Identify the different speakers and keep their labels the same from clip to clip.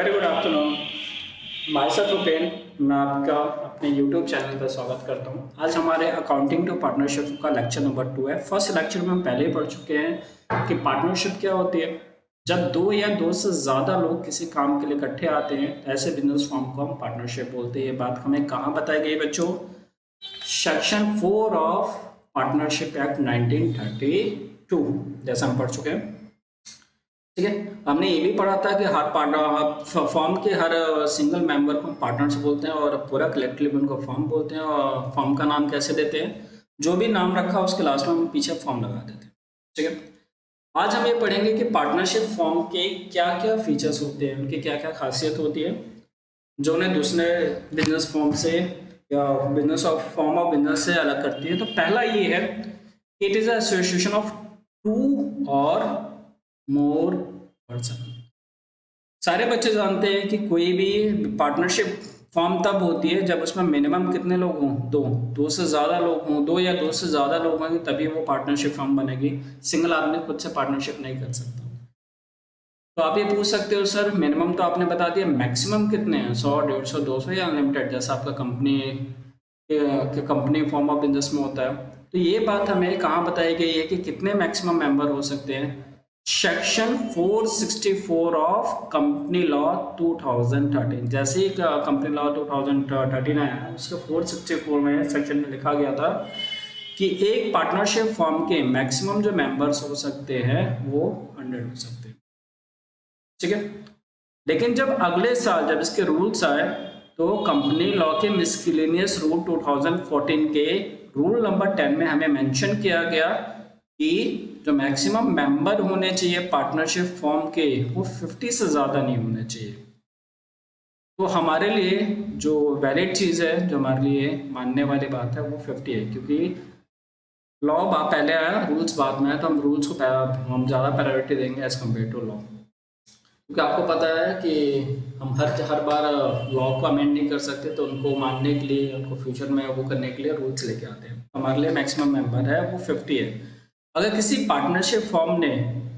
Speaker 1: Very good afternoon. My self Upen, मैं आपका अपने यूट्यूब चैनल पर स्वागत करता हूं। आज हमारे अकाउंटिंग टू पार्टनरशिप का लेक्चर नंबर 2 है। फर्स्ट लेक्चर में हम पहले ही पढ़ चुके हैं कि पार्टनरशिप क्या होती है। जब दो या दो से ज़्यादा लोग किसी काम के लिए इकट्ठे आते हैं, ऐसे बिजनेस फॉर्म को हम पार्टनरशिप बोलते हैं। ये बात हमें कहाँ बताई गई बच्चों? सेक्शन 4 ऑफ पार्टनरशिप एक्ट 1932, जैसा हम पढ़ चुके हैं। ठीक है, हमने ये भी पढ़ा था कि हर पार्टनर फॉर्म के हर सिंगल मेंबर को पार्टनर्स बोलते हैं और पूरा कलेक्टिव उनको फॉर्म बोलते हैं। और फॉर्म का नाम कैसे देते हैं? जो भी नाम रखा उसके लास्ट में हम पीछे फॉर्म लगा देते हैं। ठीक है, आज हम ये पढ़ेंगे कि पार्टनरशिप फॉर्म के क्या क्या फीचर्स होते हैं, उनकी क्या क्या खासियत होती है जो उन्हें दूसरे बिजनेस फॉर्म से या business of form of business से अलग करती है। तो पहला ये है, it is association of two or more person. सारे बच्चे जानते हैं कि कोई भी पार्टनरशिप फॉर्म तब होती है जब उसमें मिनिमम कितने लोग हों? दो से ज़्यादा लोग हों, दो या दो से ज़्यादा लोग होंगे तभी वो पार्टनरशिप फॉर्म बनेगी। सिंगल आदमी खुद से पार्टनरशिप नहीं कर सकता। तो आप ये पूछ सकते हो सर मिनिमम तो आपने बता दिया, मैक्सिमम कितने हैं? 100, 150, 200 या अनलिमिटेड, जैसा आपका कंपनी फॉर्म ऑफ बिजनेस में होता है। तो ये बात हमें कहाँ बताई गई है कि कितने मैक्सिमम मेंबर हो सकते हैं? Section 464 of company law 2013। जैसे ही कंपनी लॉ 2013 आया, उसके 464 में सेक्शन में लिखा गया था कि एक पार्टनरशिप फॉर्म के मैक्सिमम जो मेंबर्स हो सकते हैं वो 100 हो सकते हैं। ठीक है, लेकिन जब अगले साल जब इसके रूल्स आए तो कंपनी लॉ के मिसकिलेनियस रूल 2014 के रूल नंबर 10 में हमें मेंशन किया गया कि जो मैक्सिमम मेंबर होने चाहिए पार्टनरशिप फॉर्म के वो 50 से ज़्यादा नहीं होने चाहिए। तो हमारे लिए जो वैलिड चीज़ है, जो हमारे लिए मानने वाली बात है, वो 50 है। क्योंकि लॉ पहले आया, रूल्स बाद में आया, तो हम रूल्स को हम ज़्यादा प्रायोरिटी देंगे एज कम्पेयर टू लॉ। क्योंकि आपको पता है कि हम हर बार लॉ को अमेंड नहीं कर सकते, तो उनको मानने के लिए, उनको फ्यूचर में वो करने के लिए रूल्स लेके आते हैं। हमारे लिए मैक्सिमम मेंबर है वो 50 है। अगर किसी पार्टनरशिप फॉर्म ने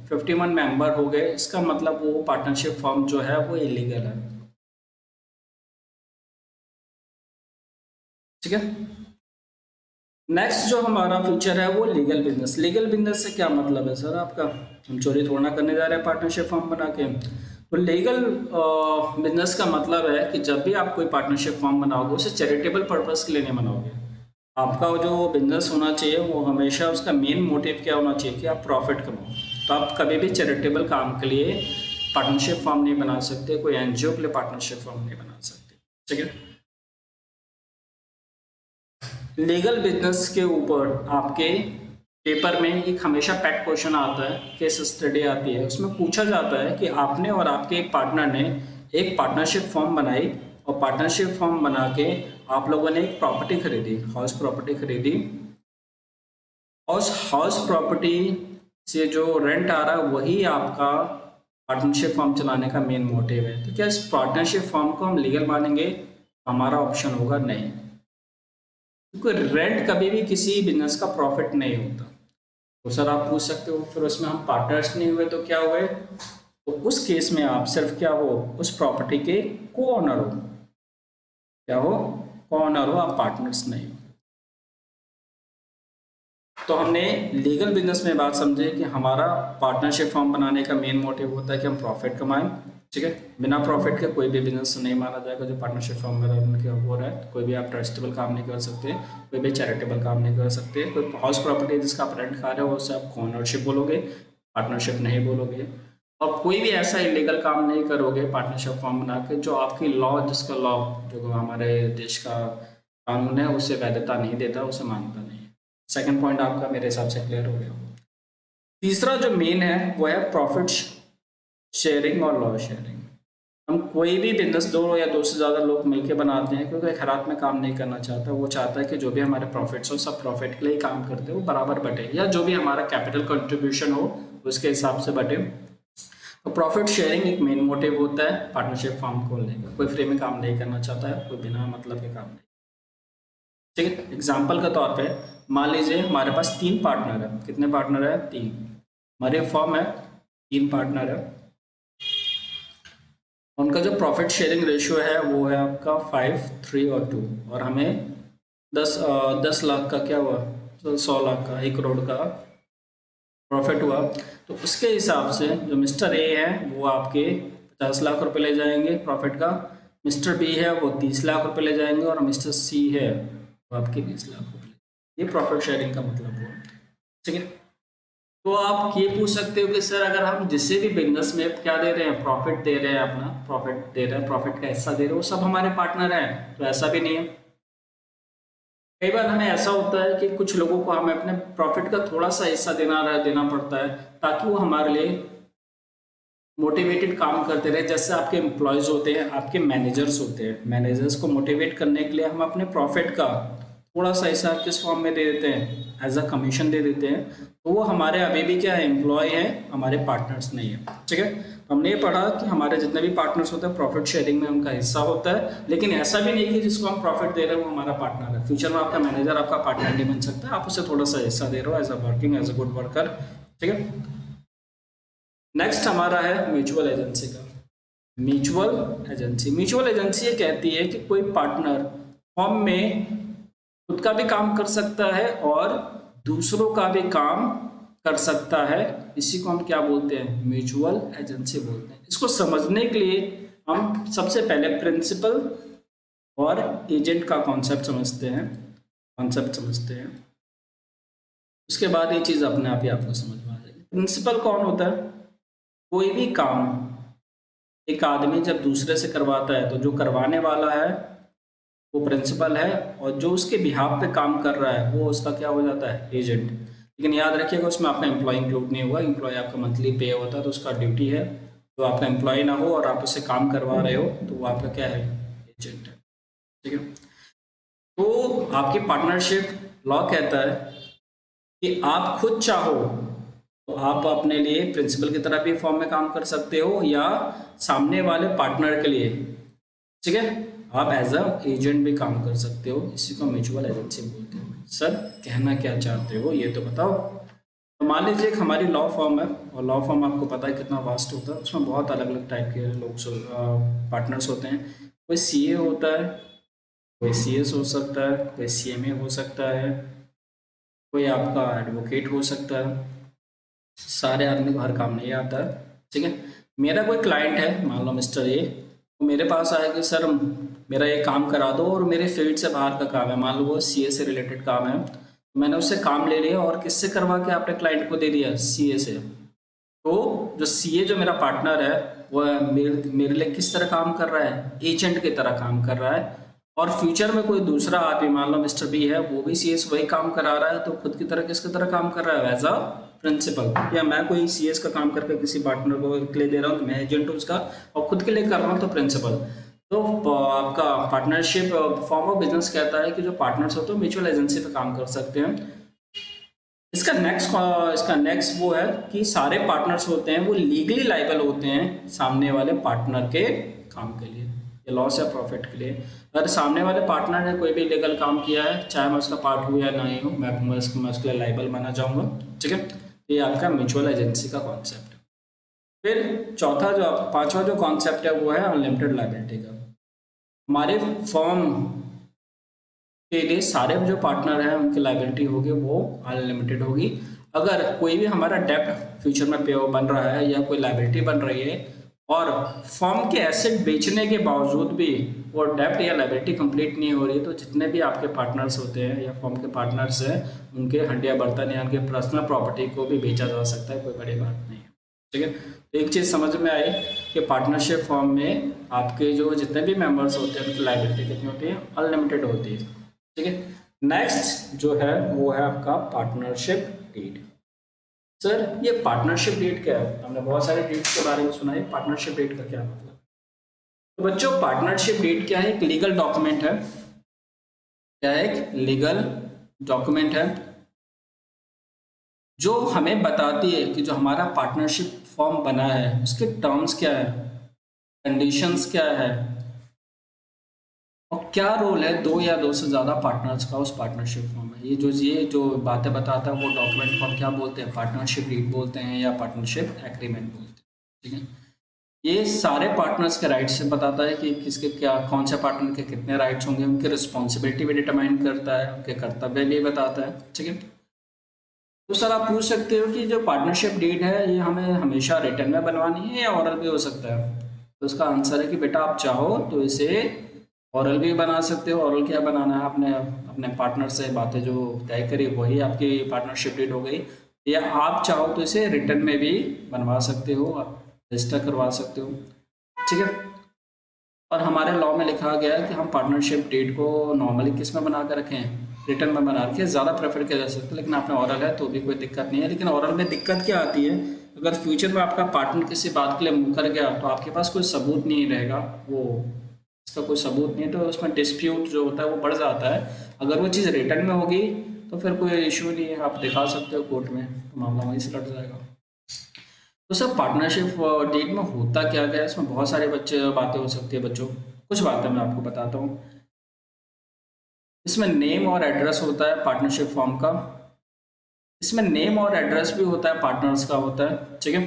Speaker 1: 51 मेंबर हो गए, इसका मतलब वो पार्टनरशिप फॉर्म जो है वो इलीगल है। ठीक है, नेक्स्ट जो हमारा फीचर है वो लीगल बिजनेस। लीगल बिजनेस से क्या मतलब है सर आपका? हम चोरी थोड़ा ना करने जा रहे हैं पार्टनरशिप फॉर्म बना के। तो लीगल बिजनेस का मतलब है कि जब भी आप कोई पार्टनरशिप फॉर्म बनाओगे उसे चैरिटेबल पर्पस के लिए नहीं बनाओगे। आपका जो बिजनेस होना चाहिए वो हमेशा उसका मेन मोटिव क्या होना चाहिए कि आप प्रॉफिट कमाओ। तो आप कभी भी चैरिटेबल काम के लिए पार्टनरशिप फॉर्म नहीं बना सकते, कोई एनजीओ के लिए पार्टनरशिप फॉर्म नहीं बना सकते। ठीक है, लीगल बिजनेस के ऊपर आपके पेपर में एक हमेशा पैट क्वेश्चन आता है, केस स्टडी आती है, उसमें पूछा जाता है कि आपने और आपके एक पार्टनर ने एक पार्टनरशिप फॉर्म बनाई और पार्टनरशिप फॉर्म बना के आप लोगों ने एक प्रॉपर्टी खरीदी, हाउस प्रॉपर्टी खरीदी। और हाउस प्रॉपर्टी से जो रेंट आ रहा है वही आपका पार्टनरशिप फॉर्म चलाने का मेन मोटिव है। तो क्या इस पार्टनरशिप फॉर्म को हम लीगल मानेंगे? हमारा ऑप्शन होगा नहीं, क्योंकि रेंट कभी भी किसी बिजनेस का प्रॉफिट नहीं होता। तो सर आप पूछ सकते हो फिर उसमें हम पार्टनर्स नहीं हुए तो क्या हुए? तो उस केस में आप सिर्फ क्या हो? उस प्रॉपर्टी के को ऑनर हो। क्या हो? को ऑनर हो, आप पार्टनर्स नहीं हो। तो हमने लीगल बिजनेस में बात समझे कि हमारा पार्टनरशिप फॉर्म बनाने का मेन मोटिव होता है कि हम प्रॉफिट कमाएं। ठीक है, बिना प्रॉफिट के कोई भी बिजनेस नहीं माना जाएगा जो पार्टनरशिप फॉर्म में हो रहा है। कोई भी आप ट्रस्टेबल काम नहीं कर सकते, कोई भी चैरिटेबल काम नहीं कर सकते। कोई हाउस प्रॉपर्टी जिसका आप रेंट खा रहे हो उससे आप ओनरशिप बोलोगे, पार्टनरशिप नहीं बोलोगे। और कोई भी ऐसा इलीगल काम नहीं करोगे पार्टनरशिप फॉर्म बना के जो आपकी लॉ, जिसका लॉ जो हमारे देश का कानून है उसे वैधता नहीं देता, उसे मानता नहीं। सेकंड पॉइंट आपका मेरे हिसाब से क्लियर हो गया। तीसरा जो मेन है वो है प्रॉफिट शेयरिंग और लॉस शेयरिंग। हम कोई भी बिजनेस दो या दो से ज़्यादा लोग मिलकर बनाते हैं क्योंकि एक हाथ में काम नहीं करना चाहता। वो चाहता है कि जो भी हमारे प्रॉफिट्स हो सब प्रॉफिट के लिए काम करते हो, बराबर बटे, या जो भी हमारा कैपिटल कंट्रीब्यूशन हो उसके हिसाब से बटे। तो प्रॉफिट शेयरिंग एक मेन मोटिव होता है पार्टनरशिप फॉर्म खोलने का। कोई फ्री में काम नहीं करना चाहता है, कोई बिना मतलब के काम नहीं। ठीक है, एग्जाम्पल के तौर पे मान लीजिए हमारे पास 3 पार्टनर है। कितने पार्टनर है? 3। हमारे फॉर्म है 3 पार्टनर है। उनका जो प्रॉफिट शेयरिंग रेशियो है वो है आपका 5, 3 और 2, और हमें 10 लाख का क्या हुआ, तो 100 लाख का, 1 करोड़ का प्रॉफिट हुआ। तो उसके हिसाब से जो मिस्टर ए है वो आपके 50 लाख रुपए ले जाएंगे प्रॉफिट का, मिस्टर बी है वो 30 लाख रुपए ले जाएंगे, और मिस्टर सी है वो आपके 20 लाख रुपए। ये प्रॉफिट शेयरिंग का मतलब हुआ। ठीक है, तो आप ये पूछ सकते हो कि सर अगर हम जिससे भी बिजनेस में क्या दे रहे हैं, प्रॉफिट दे रहे हैं, अपना प्रॉफिट दे रहे हैं, प्रॉफिट का हिस्सा दे रहे हैं, वो सब हमारे पार्टनर हैं, तो ऐसा भी नहीं है। कई बार हमें ऐसा होता है कि कुछ लोगों को हमें अपने प्रॉफिट का थोड़ा सा हिस्सा देना पड़ता है, ताकि वो हमारे लिए मोटिवेटेड काम करते रहे। जैसे आपके एम्प्लॉयज होते हैं, आपके मैनेजर्स होते हैं, मैनेजर्स को मोटिवेट करने के लिए हम अपने प्रॉफिट का थोड़ा सा हिस्सा किस फॉर्म में दे देते हैं, एज अ कमीशन दे देते हैं। तो वो हमारे अभी भी क्या है, एम्प्लॉय है, हमारे पार्टनर्स नहीं है। ठीक है, तो हमने ये पढ़ा कि हमारे जितने भी पार्टनर्स होते हैं प्रॉफिट शेयरिंग में उनका हिस्सा होता है, लेकिन ऐसा भी नहीं कि जिसको हम प्रॉफिट दे रहे हैं वो हमारा पार्टनर है। फ्यूचर में आपका मैनेजर आपका पार्टनर नहीं बन सकता, आप उसे थोड़ा सा हिस्सा दे रहे हो as a working, as a good worker. ठीक है, नेक्स्ट हमारा है म्यूचुअल एजेंसी का। म्यूचुअल एजेंसी ये कहती है कि कोई पार्टनर फॉर्म में खुद का भी काम कर सकता है और दूसरों का भी काम कर सकता है। इसी को हम क्या बोलते हैं, म्यूचुअल एजेंसी बोलते हैं। इसको समझने के लिए हम सबसे पहले प्रिंसिपल और एजेंट का कॉन्सेप्ट समझते हैं। उसके बाद ये चीज़ अपने आप ही आपको समझ में आ जाएगी। प्रिंसिपल कौन होता है, कोई भी काम एक आदमी जब दूसरे से करवाता है तो जो करवाने वाला है वो प्रिंसिपल है, और जो उसके बिहाफ पे काम कर रहा है वो उसका क्या हो जाता है, एजेंट। लेकिन याद रखिएगा उसमें आपका एम्प्लॉय इंक्लूड नहीं होगा। एम्प्लॉय आपका मंथली पे होता है तो उसका ड्यूटी है, तो आपका एम्प्लॉय ना हो और आप उससे काम करवा रहे हो तो वो आपका क्या है, एजेंट है। ठीक है, तो आपकी पार्टनरशिप लॉ कहता है कि आप खुद चाहो तो आप अपने लिए प्रिंसिपल की तरह भी फॉर्म में काम कर सकते हो, या सामने वाले पार्टनर के लिए, ठीक है, आप एज अ एजेंट भी काम कर सकते हो। इसी को म्यूचुअल एजेंसी बोलते हैं। सर कहना क्या चाहते हो ये तो बताओ। तो मान लीजिए एक हमारी लॉ फॉर्म है, और लॉ फॉर्म आपको पता है कितना वास्ट होता है, उसमें बहुत अलग अलग टाइप के लोग पार्टनर्स होते हैं। कोई सीए होता है, कोई सीएस हो सकता है, कोई सीएमए हो सकता है, कोई आपका एडवोकेट हो सकता है। सारे आदमी को हर काम नहीं आता है। ठीक है, मेरा कोई क्लाइंट है, मान लो मिस्टर ए, तो मेरे पास आया कि सर मेरा ये काम करा दो, और मेरे फील्ड से बाहर का काम है, मान लो वो सीए से रिलेटेड काम है, तो मैंने उससे काम ले लिया और किससे करवा के आपने क्लाइंट को दे दिया, सीए से। तो जो सीए जो मेरा पार्टनर है वो मेरे लिए किस तरह काम कर रहा है, एजेंट की तरह काम कर रहा है। और फ्यूचर में कोई दूसरा आदमी, मान लो मिस्टर बी है, वो भी सीएस वही काम करा रहा है, तो खुद की तरह किसकी तरह काम कर रहा है, एज अ प्रिंसिपल। या मैं कोई सीएस का काम करके किसी पार्टनर को के लिए दे रहा हूँ तो मैं एजेंट हूँ उसका, और खुद के लिए कर रहा हूँ तो प्रिंसिपल। तो आपका पार्टनरशिप फॉर्म ऑफ बिजनेस कहता है कि जो पार्टनर्स होते हैं म्यूचुअल एजेंसी पे काम कर सकते हैं। इसका नेक्स्ट वो है कि सारे पार्टनर्स होते हैं वो लीगली लाइबल होते हैं सामने वाले पार्टनर के काम के लिए, या लॉस या प्रॉफिट के लिए। अगर सामने वाले पार्टनर ने कोई भी लीगल काम किया है, चाहे मैं उसका पार्ट हूँ या नहीं हूँ, मैं उसके लिए लाइबल माना जाऊँगा। ठीक है, ये आपका म्यूचुअल एजेंसी का कॉन्सेप्ट है। फिर पांचवा जो कॉन्सेप्ट है वो है अनलिमिटेड लाइबिलिटी का। हमारे फॉर्म के लिए सारे जो पार्टनर हैं उनकी लाइबिलिटी होगी वो अनलिमिटेड होगी। अगर कोई भी हमारा डेप्ट फ्यूचर में पे बन रहा है या कोई लाइबिलिटी बन रही है, और फॉर्म के एसेट बेचने के बावजूद भी वो डेप्ट या लाइबिलिटी कंप्लीट नहीं हो रही, तो जितने भी आपके पार्टनर्स होते हैं या फॉर्म के पार्टनर्स हैं उनके हड्डियां बर्तन या उनके पर्सनल प्रॉपर्टी को भी बेचा जा सकता है, कोई बड़ी बात नहीं है। ठीक है, तो एक चीज़ समझ में आई कि पार्टनरशिप फॉर्म में आपके जो जितने भी मेंबर्स होते हैं उनकी लाइबिलिटी कितनी होती है, अनलिमिटेड होती है। ठीक है, नेक्स्ट जो है वो है आपका पार्टनरशिप डीड। सर ये पार्टनरशिप डीड क्या है, हमने बहुत सारे डीड्स के बारे में सुना है, पार्टनरशिप डीड का क्या मतलब। तो बच्चों पार्टनरशिप डीड क्या है, एक लीगल डॉक्यूमेंट है। क्या है, एक लीगल डॉक्यूमेंट है जो हमें बताती है कि जो हमारा पार्टनरशिप फॉर्म बना है उसके टर्म्स क्या है, कंडीशंस क्या है, और क्या रोल है दो या दो से ज़्यादा पार्टनर्स का उस पार्टनरशिप फॉर्म में। ये जो बातें बताता है वो डॉक्यूमेंट को हम क्या बोलते हैं, पार्टनरशिप डीड बोलते हैं या पार्टनरशिप एग्रीमेंट बोलते हैं। ठीक है, ये सारे पार्टनर्स के राइट्स से बताता है कि किसके क्या, कौन से पार्टनर के कितने राइट्स होंगे, उनकी रिस्पॉन्सिबिलिटी भी डिटरमाइन करता है, उनके कर्तव्य भी बताता है। ठीक है, तो सर आप पूछ सकते हो कि जो पार्टनरशिप डीड है ये हमें हमेशा रिटर्न में बनवानी है या ओरल भी हो सकता है। तो उसका आंसर है कि बेटा आप चाहो तो इसे ओरल भी बना सकते हो। ओरल क्या बनाना है, आपने अपने पार्टनर से बातें जो तय करी वही आपकी पार्टनरशिप डीड हो गई, या आप चाहो तो इसे रिटर्न में भी बनवा सकते हो, रजिस्टर करवा सकते हो। ठीक है, और हमारे लॉ में लिखा गया है कि हम पार्टनरशिप डीड को नॉर्मली किस में बना कर रखें हैं, रिटर्न में बना रखें, ज़्यादा प्रेफर किया जा सकता है। लेकिन आपने ओरल है तो भी कोई दिक्कत नहीं है। लेकिन ओरल में दिक्कत क्या आती है, अगर फ्यूचर में आपका पार्टनर किसी बात के लिए मुकर गया तो आपके पास कोई सबूत नहीं रहेगा, वो इसका कोई सबूत नहीं है, तो उसमें डिस्प्यूट जो होता है वो बढ़ जाता है। अगर वो चीज़ रिटर्न में होगी तो फिर कोई इशू नहीं है, आप दिखा सकते हो कोर्ट में, तो मामला वहीं से लट जाएगा। तो सर पार्टनरशिप डीड में होता क्या क्या है, इसमें बहुत सारे बच्चे बातें हो सकती है बच्चों। कुछ बातें मैं आपको बताता हूँ। इसमें नेम और एड्रेस होता है पार्टनरशिप फॉर्म का। इसमें नेम और एड्रेस भी होता है, पार्टनर्स का होता है। ठीक है,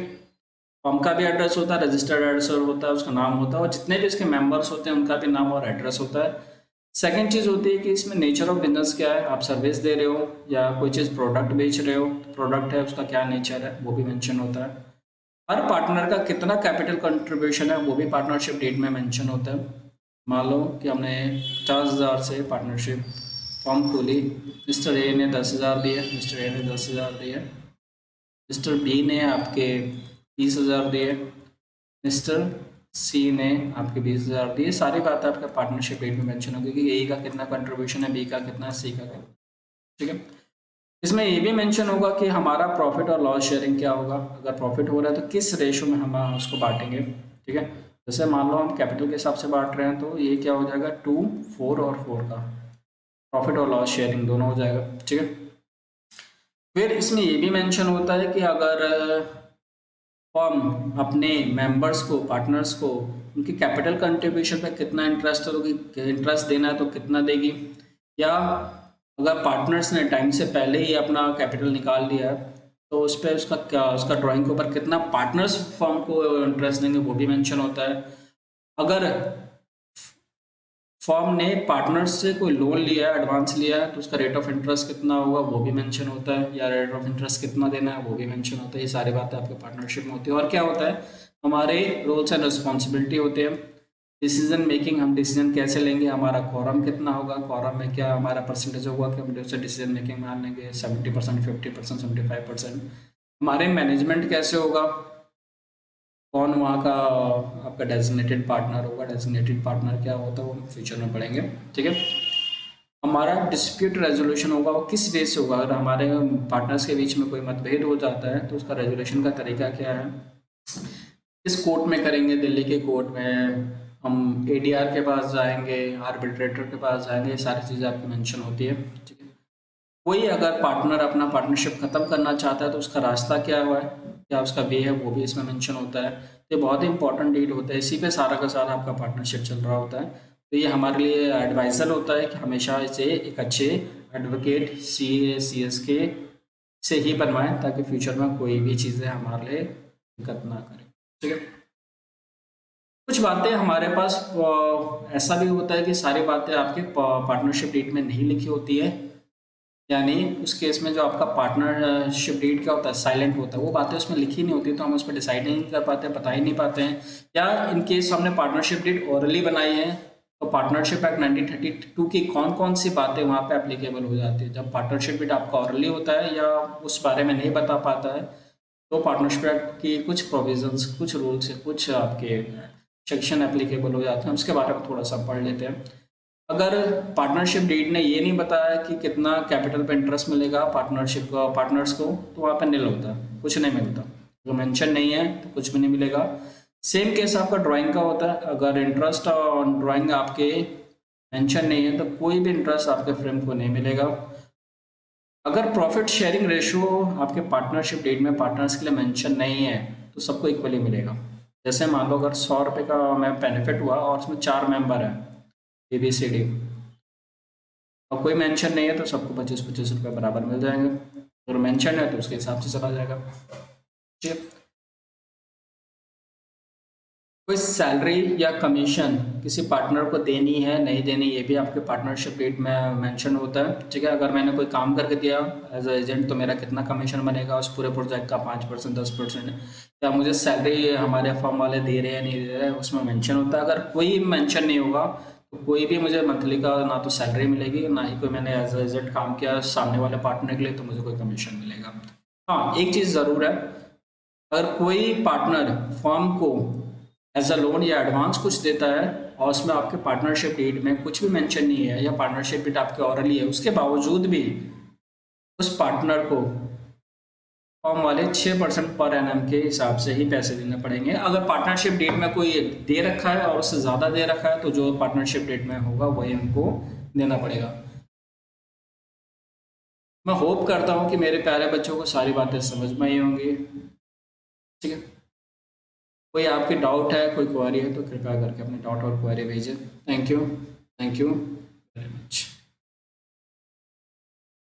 Speaker 1: फॉर्म का भी एड्रेस होता है, रजिस्टर्ड एड्रेस होता है, उसका नाम होता है, और जितने भी इसके मेंबर्स होते हैं उनका भी नाम और एड्रेस होता है। सेकंड चीज़ होती है कि इसमें नेचर ऑफ बिजनेस क्या है, आप सर्विस दे रहे हो या कोई चीज़ प्रोडक्ट बेच रहे हो, प्रोडक्ट है उसका क्या नेचर है वो भी मेंशन होता है। हर पार्टनर का कितना कैपिटल कंट्रीब्यूशन है वो भी पार्टनरशिप डेट में मेंशन होता है। मान लो कि हमने 50,000 से पार्टनरशिप फॉर्म खोली, मिस्टर ए ने 10,000 दिए, मिस्टर ए ने 10,000 दिए, मिस्टर बी ने आपके 20,000 दिए, मिस्टर सी ने आपके 20,000 दिए। सारी बातें आपका पार्टनरशिप डेट में मेंशन होगी कि ए का कितना कंट्रीब्यूशन है, बी का कितना, सी का कितना। ठीक है, इसमें ये भी मेंशन होगा कि हमारा प्रॉफिट और लॉस शेयरिंग क्या होगा, अगर प्रॉफिट हो रहा है तो किस रेशो में हम उसको बांटेंगे। ठीक है, जैसे मान लो हम कैपिटल के हिसाब से बांट रहे हैं तो ये क्या हो जाएगा, 2, 4 और 4 का प्रॉफिट और लॉस शेयरिंग दोनों हो जाएगा। ठीक है, फिर इसमें ये भी मेंशन होता है कि अगर फर्म अपने मेंबर्स को, पार्टनर्स को, उनकी कैपिटल कंट्रीब्यूशन पर कितना इंटरेस्ट होगी, इंटरेस्ट देना है तो कितना देगी, या अगर पार्टनर्स ने टाइम से पहले ही अपना कैपिटल निकाल लिया है तो उस पर उसका क्या, उसका ड्राइंग के ऊपर कितना पार्टनर्स फर्म को इंटरेस्ट देंगे वो भी मेंशन होता है। अगर फर्म ने पार्टनर्स से कोई लोन लिया है, एडवांस लिया है, तो उसका रेट ऑफ इंटरेस्ट कितना होगा वो भी मेंशन होता है, या रेट ऑफ इंटरेस्ट कितना देना है वो भी मेंशन होता है। ये सारी बातें आपके पार्टनरशिप में होती है। और क्या होता है, हमारे रोल्स एंड रिस्पॉन्सिबिलिटी होते हैं, डिसीजन मेकिंग, हम डिसीजन कैसे लेंगे, हमारा क्वारम कितना होगा, क्वारम में क्या हमारा परसेंटेज होगा कि हम उससे डिसीजन मेकिंग मान लेंगे 70%, 50%, 75%। हमारे मैनेजमेंट कैसे होगा, कौन वहाँ का आपका डेजिग्नेटेड पार्टनर होगा, डेजिग्नेटेड पार्टनर क्या होता है वो हम फ्यूचर में पढ़ेंगे। ठीक है, हमारा डिस्प्यूट रेजोल्यूशन होगा वो किस वे से होगा, अगर हमारे पार्टनर्स के बीच में कोई मतभेद हो जाता है तो उसका रेजोल्यूशन का तरीका क्या है, किस कोर्ट में करेंगे, दिल्ली के कोर्ट में, हम एडीआर के पास जाएंगे, आर्बिट्रेटर के पास जाएंगे, ये सारी चीज़ें आपकी मेंशन होती है। ठीक है, कोई अगर पार्टनर अपना पार्टनरशिप खत्म करना चाहता है तो उसका रास्ता क्या हुआ है, क्या उसका वे है, वो भी इसमें मेंशन होता है। तो ये बहुत ही इंपॉर्टेंट डीड होता है, इसी पे सारा का सारा आपका पार्टनरशिप चल रहा होता है। तो ये हमारे लिए एडवाइजर होता है कि हमेशा इसे एक अच्छे एडवोकेट CS के से ही बनवाएं, ताकि फ्यूचर में कोई भी चीज़ें हमारे लिए दिक्कत ना करें। ठीक है, कुछ बातें हमारे पास ऐसा भी होता है कि सारी बातें आपके पार्टनरशिप डीड में नहीं लिखी होती है, यानी उस केस में जो आपका पार्टनरशिप डीड क्या होता है, साइलेंट होता है, वो बातें उसमें लिखी नहीं होती, तो हम उस पर डिसाइड नहीं कर पाते, बता ही नहीं पाते हैं। या इन केस हमने पार्टनरशिप डीड ओरली बनाई है तो पार्टनरशिप एक्ट 1932 की कौन कौन सी बातें वहाँ पे एप्लीकेबल हो जाती है। जब पार्टनरशिप डीड आपका ओरली होता है या उस बारे में नहीं बता पाता है तो पार्टनरशिप एक्ट की कुछ प्रोविजंस, कुछ रूल्स, कुछ आपके सेक्शन एप्लीकेबल हो जाते हैं, उसके बारे में थोड़ा सा पढ़ लेते हैं। अगर पार्टनरशिप डीड ने ये नहीं बताया कि कितना कैपिटल पे इंटरेस्ट मिलेगा पार्टनरशिप को, पार्टनर्स को, तो वहाँ पे निल होता है, कुछ नहीं मिलता। अगर मेंशन नहीं है तो कुछ भी नहीं मिलेगा। सेम केस आपका ड्राइंग का होता है, अगर इंटरेस्ट ऑन ड्राइंग आपके मेंशन नहीं है तो कोई भी इंटरेस्ट आपके फ्रेम को नहीं मिलेगा। अगर प्रॉफिट शेयरिंग रेशियो आपके पार्टनरशिप डीड में पार्टनर्स के लिए मेंशन नहीं है तो सबको इक्वली मिलेगा। जैसे मान लो अगर 100 रुपये का मैं बेनिफिट हुआ और उसमें 4 मेंबर हैं, ABCD, और कोई मेंशन नहीं है तो सबको 25-25 रुपये बराबर मिल जाएंगे, अगर मेंशन है तो उसके हिसाब से चला जाएगा। ठीक है। कोई सैलरी या कमीशन किसी पार्टनर को देनी है नहीं देनी, ये भी आपके पार्टनरशिप डीड में मेंशन होता है। ठीक है, अगर मैंने कोई काम करके दिया एज ए एजेंट तो मेरा कितना कमीशन बनेगा उस पूरे प्रोजेक्ट का, 5%, 10%, या मुझे सैलरी हमारे फर्म वाले दे रहे हैं नहीं दे रहे हैं, उसमें मेंशन होता है। अगर कोई मेंशन नहीं होगा तो कोई भी मुझे मंथली का ना तो सैलरी मिलेगी, ना ही कोई मैंने एज ए एजेंट काम किया सामने वाले पार्टनर के लिए तो मुझे कोई कमीशन मिलेगा। हाँ, एक चीज़ ज़रूर है, अगर कोई पार्टनर फर्म को एज अ लोन या एडवांस कुछ देता है और उसमें आपके पार्टनरशिप डीड में कुछ भी मेंशन नहीं है या पार्टनरशिप डीड आपके ऑरली है, उसके बावजूद भी उस पार्टनर को फर्म वाले 6% पर एनम के हिसाब से ही पैसे देने पड़ेंगे। अगर पार्टनरशिप डेट में कोई दे रखा है और उससे ज़्यादा दे रखा है तो जो पार्टनरशिप डेट में होगा वही उनको देना पड़ेगा। मैं होप करता हूँ कि मेरे प्यारे बच्चों को सारी बातें समझ में आई होंगी। ठीक है, कोई आपकी डाउट है, कोई क्वेरी है तो कृपया करके अपने डाउट और क्वेरी भेजें। Thank you very much.